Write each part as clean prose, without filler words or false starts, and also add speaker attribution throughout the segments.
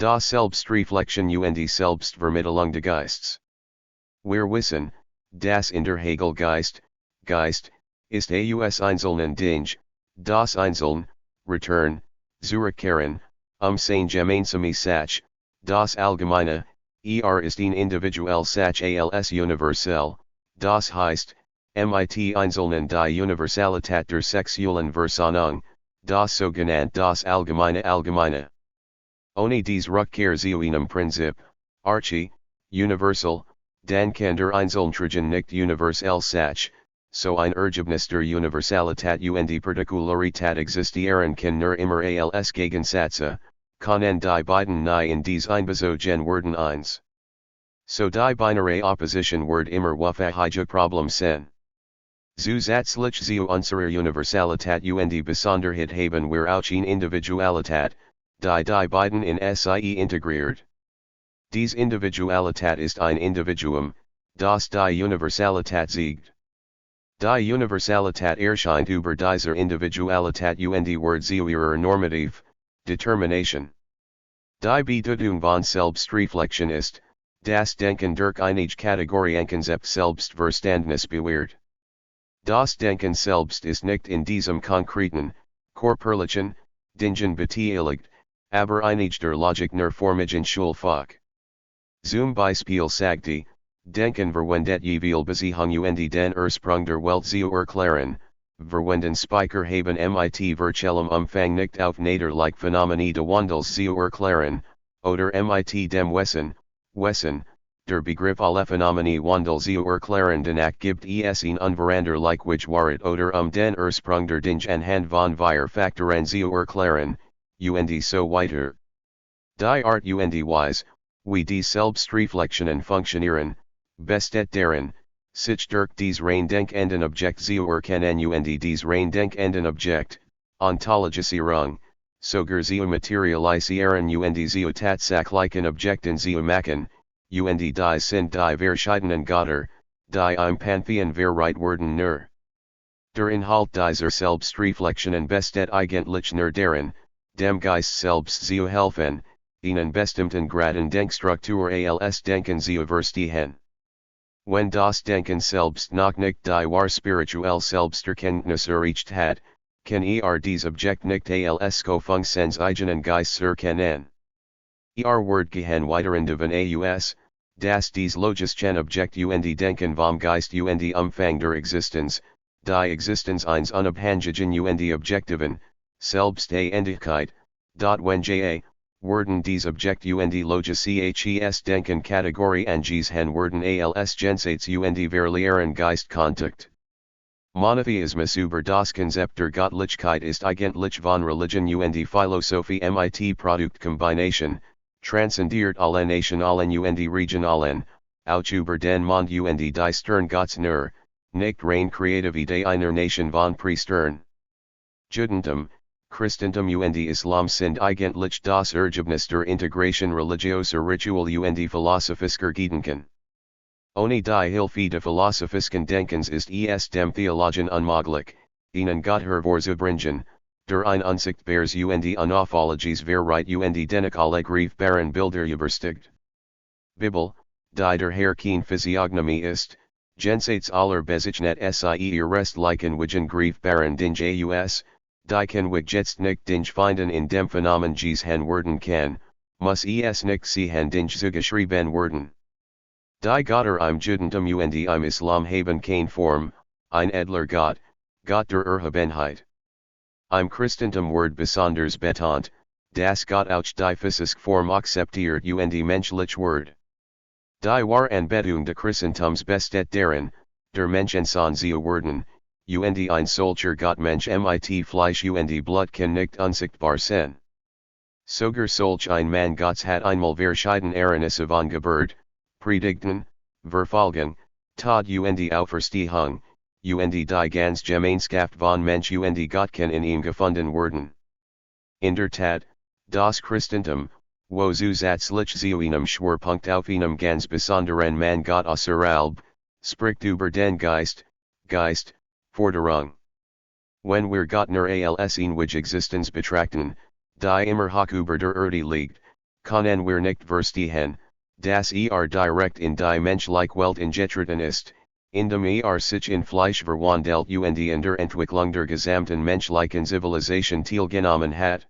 Speaker 1: Das Selbstreflexion und Selbstvermittlung des Geistes. Wir wissen, das in der Hegel Geist ist aus einzelnen Dinge, das Einzelne, return, zurückkehren, sein gemeinsame Sach, das Allgemeine, ist ein individuell Sach als universell, das heißt, mit Einzelnen die Universalität der sexuellen Versöhnung, das sogenannte das Allgemeine. Ohne dies Rückkehr zu einem Prinzip, Archie, universal, dann kann der Einzelntragen nicht universell Sach, so ein Ergebnis der Universalität und Partikularität existieren kann nur immer als Gegensätze, können die beiden nie in dies einbezogen werden eins. So die binäre Opposition wird immer wofähige Problem sein. Zusätzlich zu unserer Universalität und Besonderheit haben wir auch eine Individualität, die beiden in sie integriert. Dies Individualität ist ein Individuum, das die Universalität siegt. Die Universalität erscheint über dieser Individualität und wird zu ihrer Normativ, Determination. Die Bedeutung von Selbstreflexion ist, das Denken durch einige Kategorienkonzept Selbstverständnis bewährt. Das Denken selbst ist nicht in diesem konkreten, körperlichen, Dingen beteiligt, aber einige der Logik nur formigen Schulfach. Zum Beispiel sagte, Denken verwendet jeweil Beziehung und den Ursprung der Welt zu erklären, verwenden Spiker haben mit virtuellem Umfang nicht auf Naderlich Phänomene de Wandels zu erklären, oder mit dem Wesen, der Begriff alle Phänomene Wandel zu erklären danach gibt es ein unveranderlich Waret oder den Ursprung der Dinge anhand von vier Faktoren zu erklären, und so weiter. Die Art und Weise, wie die Selbstreflexionen funktionieren, besteht darin, sich durch dies rein denkenden Objekt zu erkennen und dies rein denkenden Objekt, Ontologisierung, sogar zu materialisieren und zu tatsächlichen Objekten zu machen, und die sind die verschiedenen Götter, die im Pantheon verriet werden nur. Der Inhalt dieser Selbstreflexionen besteht eigentlich nur darin, dem Geist selbst zu helfen, einen bestimmten Graden Denkstruktur als Denken zu verstehen. Wenn das Denken selbst noch nicht die wahre spirituelle Selbsterkenntnis erreicht hat, kann dies Objekt nicht als Kofung seines eigenen Geistes erkennen. Wird gehen weiteren davon aus, dass dies logischen Objekt und Denken vom Geist und Umfang der Existenz, die Existenz eines unabhängigen und objektiven, Selbstständigkeit, wenn werden dies Objekt und logisches Denken Kategorie angesehen werden als Jenseits und verlieren Geistkontakt. Monotheismus über das Konzept der Gottlichkeit ist eigentlich von Religion und Philosophie mit Produktkombination, transcendiert alle nationalen und regionalen, auch über den Mond und die Stern Gottes nur, nicht rein Kreativität einer Nation von Priestern. Judentum, Christentum und Islam sind eigentlich das Ergebnis der Integration religioser Ritual und philosophischer Gedanken. Ohne die Hilfe des philosophischen Denkens ist es dem Theologen unmöglich, einen Gott hervorzubringen, der ein unsichtbares und unauffälliges Verriet und den alle greifbaren Bilder übersteigt. Bibel, die der Herr kein Physiognomie ist, jenseits aller Bezeichnet sie restlichen Wigen greifbaren Dinge aus, die kann jetzt nicht Dinge finden in dem Phänomen gesehen werden kann, muss es nicht sehen Dinge zugeschrieben werden. Die Götter im Judentum und im Islam haben keine Form, ein edler Gott, Gott der Erhabenheit. Im Christentum wird besonders betont, dass Gott auch die physische Form akzeptiert und menschlich wird. Die wahre Anbetung des Christentums besteht darin, der Menschensohn zu werden, und ein solcher Gottmensch mit Fleisch und Blut kann nicht unsichtbar sein. Sogar solch ein Mann Gottes hat einmal verschieden Ereignisse von Geburt, Predigten, Verfolgung, Tod und Auferstehung, und die ganz Gemeinschaft von Mensch und Gott kann in ihm gefunden werden. In der Tat, das Christentum, wo zusätzlich zu einem Schwerpunkt auf einem ganz besonderen Mann Gott außerhalb, spricht über den Geist, Forderung. Wenn wir Gott nur als ewige Existenz betrachten, die immer hoch über der Erde liegt, können wir nicht verstehen, dass direkt in die menschliche Welt eingetreten ist, indem sich in Fleisch verwandelt und in der Entwicklung der gesamten menschlichen Zivilisation teilgenommen hat.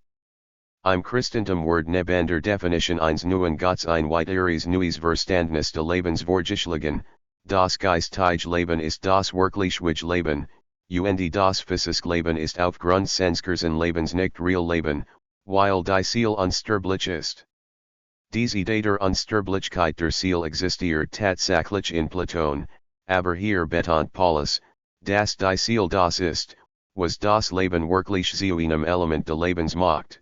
Speaker 1: Im Christentum Wort neben der Definition eines neuen Gottes ein weiteres neues Verständnis des Lebensvorgeschlagen, das geistige Leben ist das wirkliche Leben, und das physische Leben ist aufgrund senskeren Lebens nicht real Leben, weil die Seele unsterblich ist. Diese Idee der Unsterblichkeit der Seele existiert tatsächlich in Platon, aber hier betont Paulus, dass die Seele das ist, was das Leben wirklich zu einem Element des Lebens macht.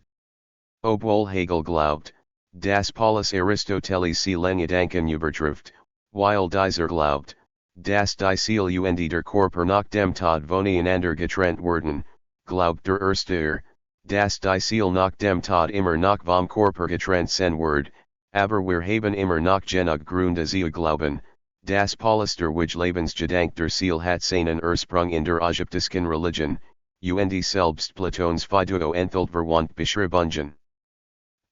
Speaker 1: Obwohl Hegel glaubt, dass Paulus Aristoteles Seelengedanken übertrifft, weil dieser glaubt, dass die Seele und der Körper nach dem Tod voneinander getrennt werden, glaubt der Erste, dass die Seele nach dem Tod immer noch vom Körper getrennt sein wird, aber wir haben immer noch genug Gründe zu glauben, dass Paulus der Lebensgedanke der Seele hat seinen Ursprung in der ägyptischen Religion, und selbst Platons Phaidoo enthält verwandt Beschreibungen.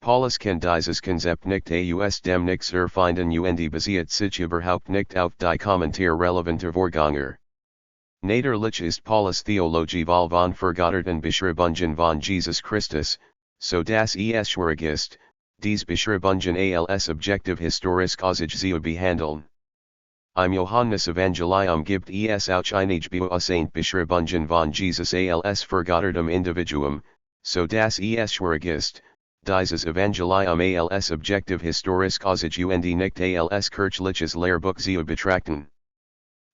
Speaker 1: Paulus kann dieses Konzept nicht aus dem Nichts erfinden und basiert sich überhaupt nicht auf die Kommentar relevanter Vorgänger. Natürlich ist Paulus Theologie voll von vergotterten Beschreibungen von Jesus Christus, so dass es schwierig ist, dies Beschreibungen als objektiv historisch zu behandeln. Im Johannes Evangelium gibt es auch einige Beschreibungen Beschreibungen von Jesus als vergottertem Individuum, so dass es schwierig ist, dieses Evangelium als objektiv historisch und nicht als kirchliches Lehrbuch zu betrachten.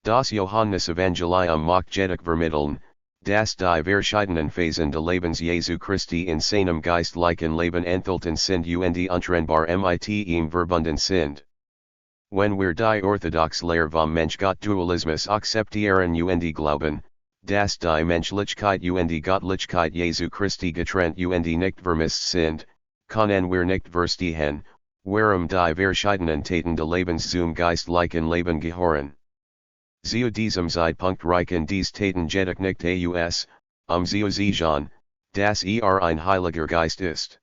Speaker 1: Das Johannes Evangelium macht jedoch vermitteln, dass die verschiedenen Phasen des Lebens Jesu Christi in seinem geistlichen Leben enthalten sind und untrennbar mit ihm verbunden sind. Wenn wir die orthodox Lehre vom Mensch-Gott-Dualismus akzeptieren und glauben, dass die Menschlichkeit und Gottlichkeit Jesu Christi getrennt und nicht vermisst sind, können wir nicht verstehen, warum die verschiedenen Taten des Lebens zum geistlichen Leben gehören. Zu diesem Zeitpunkt reichen dies Taten jedoch nicht aus, zu sehen, dass ein Heiliger Geist ist.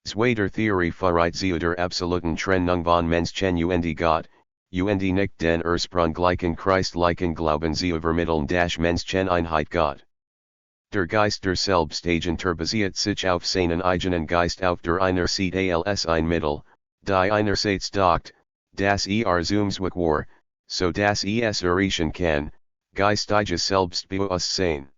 Speaker 1: Zweiter Theorie verrät zu der absoluten Trennung von Menschen und Gott, und nicht den ursprünglichen christlichen Glauben zu vermitteln das Menscheneinheit Gott. Der Geist der Selbstagenter basiert sich auf seinen eigenen Geist auf der einer Seite als ein Mittel, die einerseits sagt, dass zumswich war, so dass es erreichen kann, geistiges Selbstbewusstsein.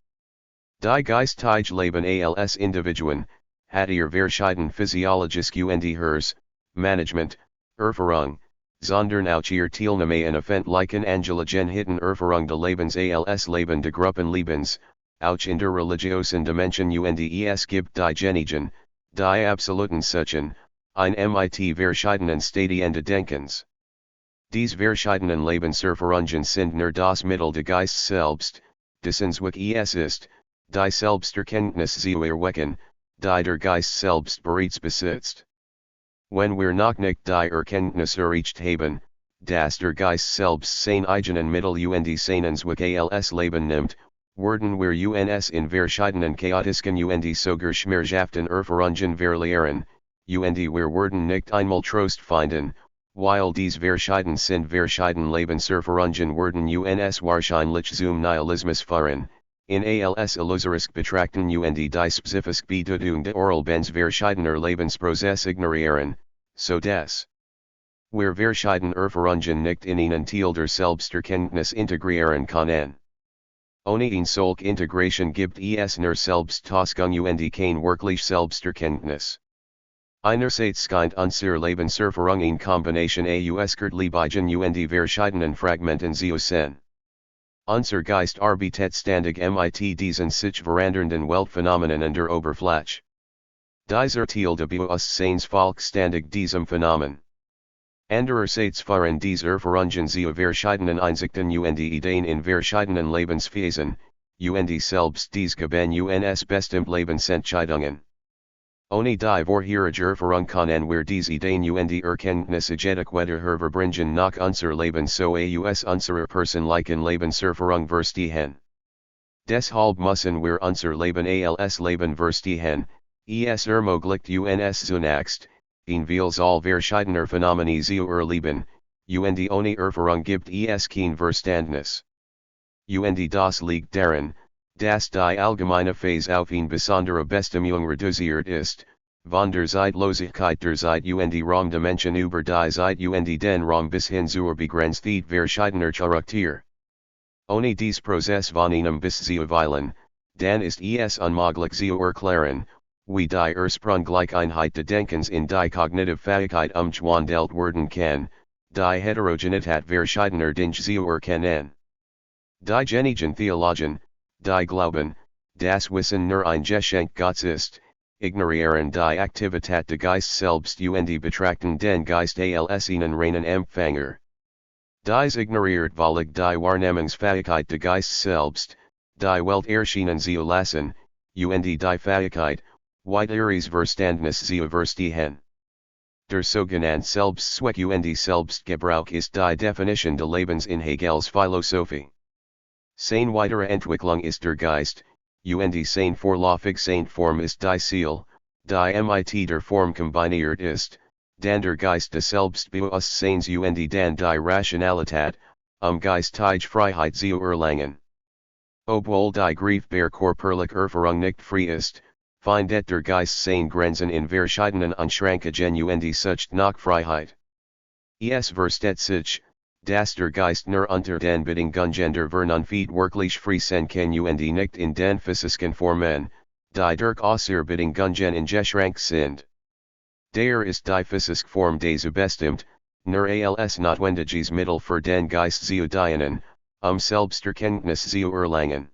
Speaker 1: Die geistige Leben als Individuen, hat verschieden physiologisch und Hers, Management, Erfahrung, sondern auch Teilnahme an öffentlichen Angelegenheiten Erfahrung des Lebens als Leben des Gruppenlebens, auch in der religiosen Dimension und es gibt die Genigen, die absoluten Suchen, ein mit verschiedenen Stadien des Denkens. Dies verschiedenen Lebenserfahrungen sind nur das Mittel des Geistes selbst, dessen Zweck es ist, die Selbsterkenntnis zu erwecken, die der Geist selbst bereits besitzt. Wenn wir noch nicht die Erkenntnis erreicht haben, dass der Geist selbst sein eigenen Mittel und seinen Zweck als Leben nimmt, werden wir uns in verschiedenen chaotischen und sogar schmerzhaften Erfahrungen verlieren, und wir werden nicht einmal Trost finden, weil dies verschieden sind verschieden Lebenserfahrungen werden uns wahrscheinlich zum Nihilismus führen, in als illusorisk betrachten und die spezifische Bedeutung der Oralbens verschiedener Lebensprozess ignorieren, so dass wir verschieden Erfahrungen nicht in einen Teil der Selbsterkenntnis integrieren können. Ohne eine solche Integration gibt es nur Selbsttäuschung und kein wirklich Selbsterkenntnis. Einerseits scheint unsere Lebenserfahrung in Kombination aus Liebeigen und verschiedenen Fragmenten zu sein. Unser Geist arbeitet ständig mit diesen sich verandernden Weltphänomenen an der Oberfläche. Dieser Teil des Bewusstseins folgt ständig diesem Phänomen. Andererseits fahren diese Erfahrungen zu verschiedenen Einsichten und Ideen in verschiedenen Lebensphasen, und selbst dies geben uns bestimmt Lebensentscheidungen. Ohne die vorherige Erfahrung können wir diese Ideen und Erkenntnisse jedoch weder verbringen noch unser Leben so aus unserer persönlichen Lebenserfahrung verstehen. Deshalb müssen wir unser Leben als Leben verstehen, es ermöglicht uns zunächst, in Veels all verschiedener Phänomene zu erleben, und ohne Erfahrung gibt es kein Verständnis. Und das liegt daran, dass die allgemeine Phase auf eine besondere Bestimmung reduziert ist, von der Zeitlosigkeit der Zeit und Raum der Menschen über die Zeit und den Raum bis hin zur Begrenztheit verschiedener Charaktere. Ohne dies Prozess von einem bis zu weilen, dann ist es unmöglich zu erklären, wie die Ursprunglichkeit des Denkens in die Cognitive Fähigkeit umgewandelt werden kann, die Heterogenität verschiedener Dinge zu erkennen. Die genigen Theologen, die glauben, das Wissen nur ein Geschenk Gottes ist, ignorieren die Aktivität des Geistes selbst und betrachten den Geist als einen reinen Empfänger. Dies ignoriert völlig die Wahrnehmungsfähigkeit des Geistes selbst, die Welt erschienen zu lassen, und die Fähigkeit, weiteres Verständnis zu verstehen. Der sogenannte Selbstzweck und Selbstgebrauch ist die Definition des Lebens in Hegels Philosophie. Seine weitere Entwicklung ist der Geist, und seine vorläufig seine Form ist die Seele, die mit der Form kombiniert ist, dann der Geist des Selbstbewusstseins und dann die Rationalität, geistige Freiheit zu erlangen. Obwohl die greifbare körperliche Erfahrung nicht frei ist, findet der Geist seine Grenzen in verschiedenen Einschränkungen und sucht nach Freiheit. Es versteht sich, dass der Geist nur unter den Bedingungen der Vernunft wirklich frei sein kann und nicht in den physischen Formen, die durch äußere Bedingungen eingeschränkt sind. Daher ist die physische Form des bestimmt, nur als notwendiges Mittel für den Geist zu dienen, Selbsterkenntnis zu erlangen.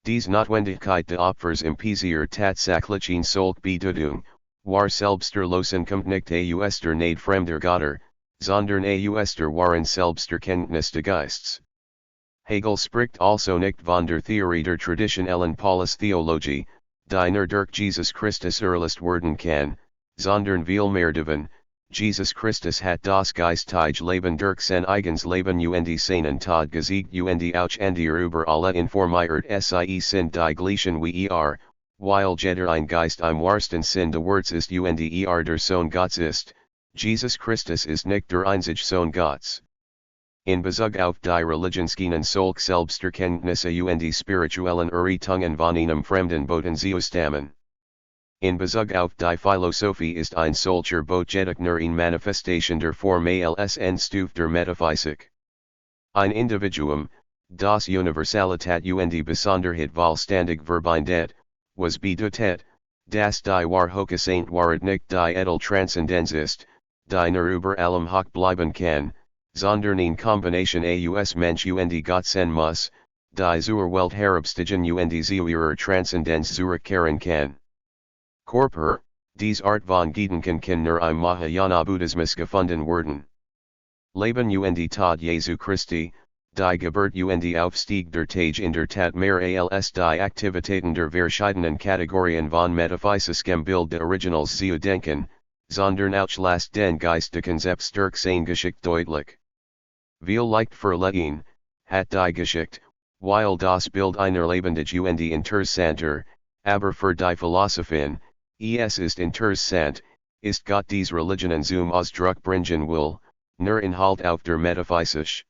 Speaker 1: Dies Notwendigkeit des Opfers impliziert tatsächlich solche Bedeutung, war Selbsterlösung kommt nicht aus der Nähe fremder Götter, sondern aus der wahren Selbsterkenntnis des Geistes. Hegel spricht also nicht von der Theorie der traditionellen Paulus-Theologie, die nur durch Jesus Christus erlöst werden kann, sondern vielmehr davon, Jesus Christus hat das geistige Leben durch sein eigens Leben und seinen Tod gesiegt und auch andere über alle informiert sie sind die gleichen wie weil jeder ein Geist im wahrsten Sinn des Wortes ist und der Sohn Gottes ist, Jesus Christus ist nicht der einzige Sohn Gottes. In Bezug auf die Religionsgenen solch Selbsterkenntnisse und spirituellen Errichtungen von einem fremden Boten zu stammen. In Bezug auf die Philosophie ist ein solcher Botetic nur eine Manifestation der Form als Stufe der Metaphysik. Ein Individuum, das Universalität und Besonderheit vollständig verbindet, was bedeutet, dass die Wahrheit Saint Wahrheit nicht die edel Transzendenz ist, die nur über allem hoch bleiben kann, sondern eine Kombination aus Mensch und Gott sein muss, die zur Welt herabstiegen und zu ihrer Transzendenz zurückkehren kann. Körper, dies Art von Gedanken kann nur im Mahayana Buddhismus gefunden werden. Leben und Tod Jesu Christi, die Geburt und Aufstieg der Tage in der Tat mehr als die Aktivitäten der verschiedenen Kategorien von metaphysiskem Bild des Originals zu denken, sondern auch lasst den Geist des Konzepts durch sein Geschick deutlich. Viel leicht verlegen, hat die Geschichte, weil das Bild einer lebendig und interessanter, aber für die Philosophen, es ist interessant, ist Gott dies Religionen zum Ausdruck bringen will, nur Inhalt auf der Metaphysik.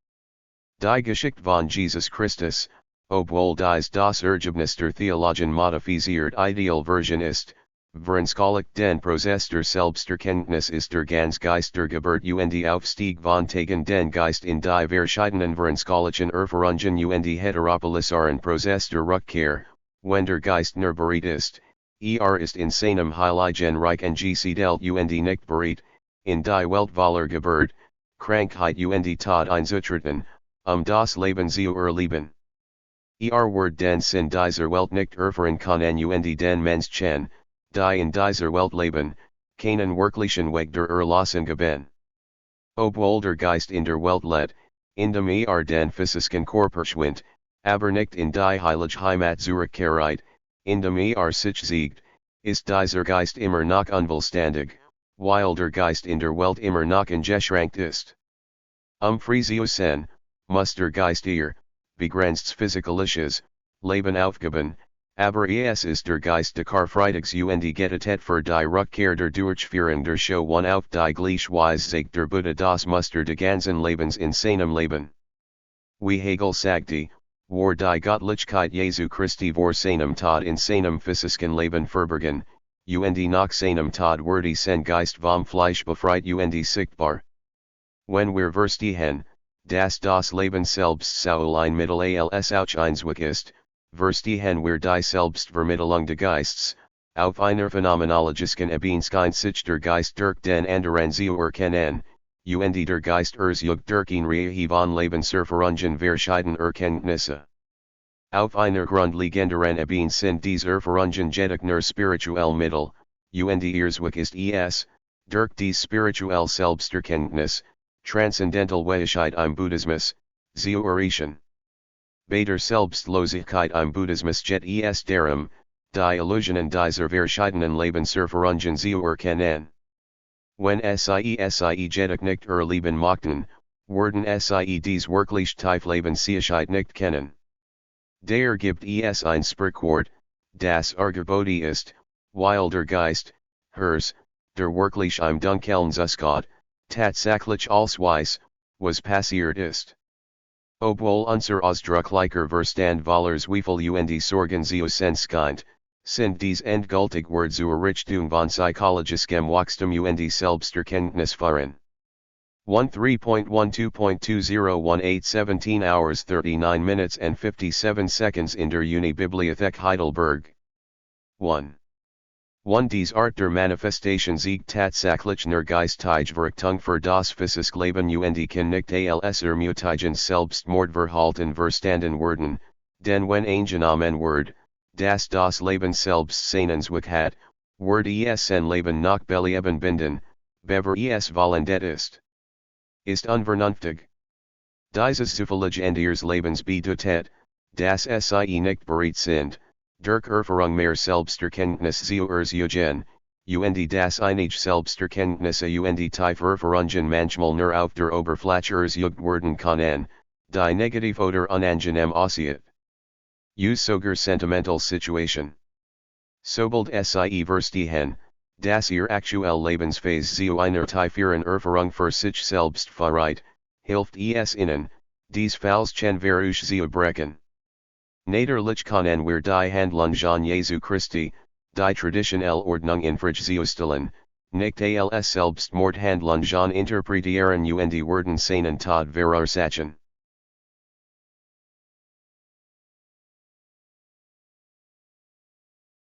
Speaker 1: Die Geschichte von Jesus Christus, obwohl dies das Ergebnis der Theologen modifiziert Idealversion ist, veranschaulicht den Prozess der Selbsterkenntnis ist der ganz Geist der Geburt und Aufstieg von Tagen den Geist in die verschiedenen veranschaulichen Erfahrungen und heteropolisaren Prozess der Rückkehr, wenn der Geist nur bereit ist, ist in seinem Heiligen Reich angesiedelt und nicht bereit, in die Welt voller Geburt, Krankheit und Tod einzutreten, das Leben zu erleben. Wird den Sinn dieser Welt nicht erfahren können und den Menschen, die in dieser Welt leben, keinen wirklichen Weg der Erlösung geben. Obwohl der Geist in der Welt lebt, indem den physischen Körper schwindt, aber nicht in die heilige Heimat zurückkehrt, indem sich siegt, ist dieser Geist immer noch unvollständig, weil der Geist in der Welt immer noch eingeschränkt ist. Frei zu sein, muss der Geist begrenzt physikalisches, Leben aufgeben, Aber es ist der Geist der Karfreitags und Gettet für die Rückkehr der Durchführung der Show one auf die Gleichweise sagt der Buddha das Muster des ganzen Lebens in seinem Leben. Wie Hegel sagte, war die Gottlichkeit Jesu Christi vor seinem Tod in seinem physischen Leben verborgen, und nach seinem Tod wurde sein Geist vom Fleisch befreit und sichtbar. Wenn wir verstehen, dass das Leben selbst so ein Mittel als Auseinzweck ist, verstehen wir die Selbstvermittlung des Geistes, auf einer phänomenologischen Ebene sich der Geist durch den anderen zu erkennen, und der Geist erzeugt durch ihn Reihe von Lebenserfahrungen verschiedene Erkenntnisse. Auf einer grundlegenderen Ebene sind diese Erfahrungen jedoch nur spirituell Mittel, und ihr Zweck ist es, durch die spirituelle Selbsterkenntnis, transcendental Weisheit im Buddhismus, zu erreichen. Bei der Selbstlosigkeit im Buddhismus geht es darum, die Illusionen dieser verschiedenen Lebenserfahrungen zu erkennen. Wenn sie jedoch nicht erleben möchten, werden sie dies wirklich tief Lebenssicherheit nicht kennen. Daher gibt es ein Sprichwort, das Argebodi ist, weil der Geist, hers, der wirklich im Dunkeln Zuschaut, tatsächlich alles weiß, was passiert ist. Obwohl unser ausdrücklicher Verstand voller Zweifel und Sorgen zu sind, sind dies endgültig Wort zur Errichtung von psychologischem Wachstum und Selbsterkenntnis führen. 13.12.2018 17 hours 39 minutes and 57 seconds in der Uni-Bibliothek Heidelberg. 1. 1. Dies Art der Manifestation Sieg tatsächlicher Geistige Verrichtung für das physische Leben und kann nicht als ermutigen Selbstmordverhalten verstanden werden, denn wenn eingenommen wird, dass das Leben selbst seinen Zweck hat, wird es sein Leben nach Belieben binden, bever es vollendet ist unvernünftig. Dieses zufällige ihres Lebens bedeutet, dass sie nicht bereit sind, durch Erfahrung mehr Selbsterkenntnis zu erzeugen, und das einige Selbsterkenntnisse und tiefe Erfahrungen manchmal nur auf der Oberfläche erzeugt werden können, die negativ oder unangenehm aussieht. Sogar sentimental Situation. Sobald sie verstehen, dass ihr aktuell Lebensphase zu einer tieferen Erfahrung für sich selbst verreit, hilft es ihnen, dies falschen Verruf zu brechen. Natürlich können wir die Handlungen Jesu Christi, die traditionelle Ordnung in Frage zu stellen, nicht als Selbstmordhandlungen interpretieren und werden seinen Tod verursachen.